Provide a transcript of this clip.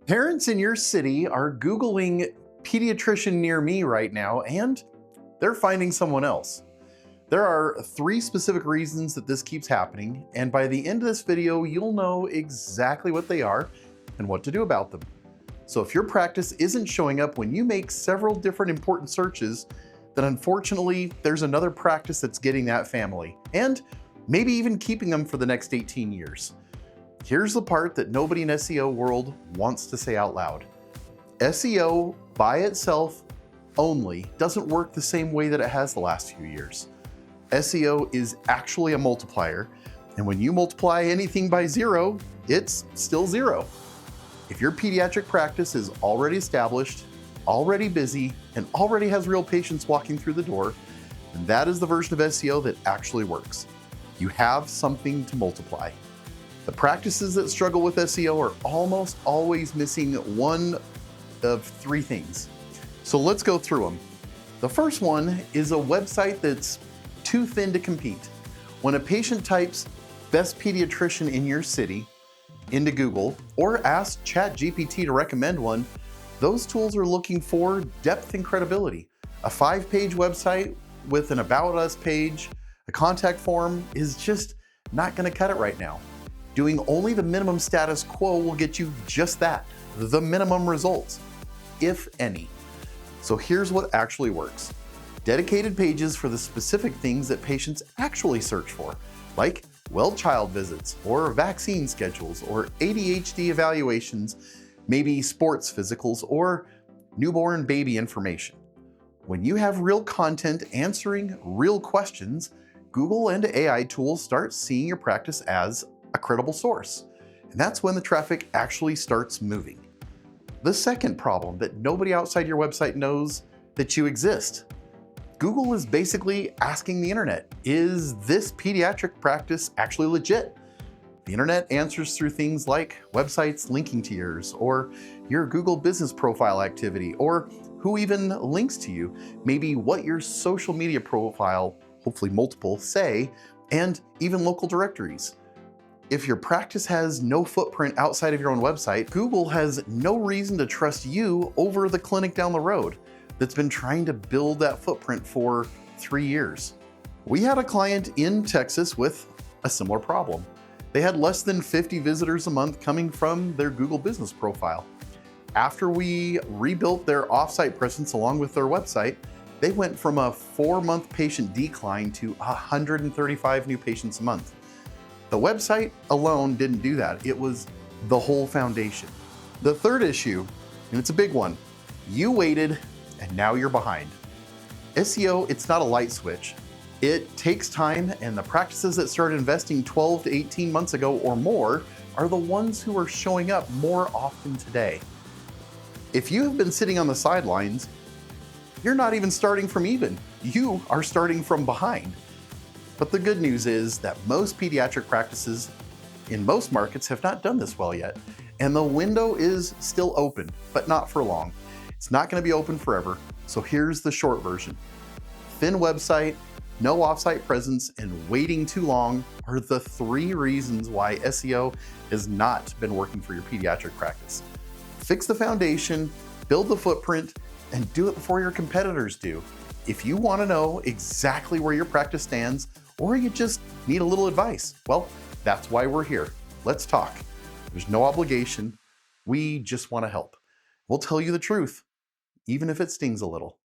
Parents in your city are Googling pediatrician near me right now, and they're finding someone else. There are three specific reasons that this keeps happening, and by the end of this video, you'll know exactly what they are and what to do about them. So if your practice isn't showing up when you make several different important searches, then unfortunately, there's another practice that's getting that family, and maybe even keeping them for the next 18 years. Here's the part that nobody in SEO world wants to say out loud. SEO by itself only doesn't work the same way that it has the last few years. SEO is actually a multiplier, and when you multiply anything by zero, it's still zero. If your pediatric practice is already established, already busy, and already has real patients walking through the door, then that is the version of SEO that actually works. You have something to multiply. The practices that struggle with SEO are almost always missing one of three things. So let's go through them. The first one is a website that's too thin to compete. When a patient types best pediatrician in your city into Google or asks ChatGPT to recommend one, those tools are looking for depth and credibility. A 5-page website with an About Us page, a contact form is just not going to cut it right now. Doing only the minimum status quo will get you just that, the minimum results, if any. So here's what actually works. Dedicated pages for the specific things that patients actually search for, like well child visits, or vaccine schedules, or ADHD evaluations, maybe sports physicals, or newborn baby information. When you have real content answering real questions, Google and AI tools start seeing your practice as a credible source. And that's when the traffic actually starts moving. The second problem that nobody outside your website knows that you exist. Google is basically asking the internet, is this pediatric practice actually legit? The internet answers through things like websites linking to yours, or your Google business profile activity, or who even links to you, maybe what your social media profile, hopefully multiple, say, and even local directories. If your practice has no footprint outside of your own website, Google has no reason to trust you over the clinic down the road that's been trying to build that footprint for 3 years. We had a client in Texas with a similar problem. They had less than 50 visitors a month coming from their Google business profile. After we rebuilt their offsite presence along with their website, they went from a 4-month patient decline to 135 new patients a month. The website alone didn't do that. It was the whole foundation. The third issue, and it's a big one, you waited and now you're behind. SEO, it's not a light switch. It takes time, and the practices that started investing 12 to 18 months ago or more are the ones who are showing up more often today. If you have been sitting on the sidelines, you're not even starting from even. You are starting from behind. But the good news is that most pediatric practices in most markets have not done this well yet, and the window is still open, but not for long. It's not going to be open forever, so here's the short version. Thin website, no offsite presence, and waiting too long are the three reasons why SEO has not been working for your pediatric practice. Fix the foundation, build the footprint, and do it before your competitors do. If you want to know exactly where your practice stands, or you just need a little advice, well, that's why we're here. Let's talk. There's no obligation. We just want to help. We'll tell you the truth, even if it stings a little.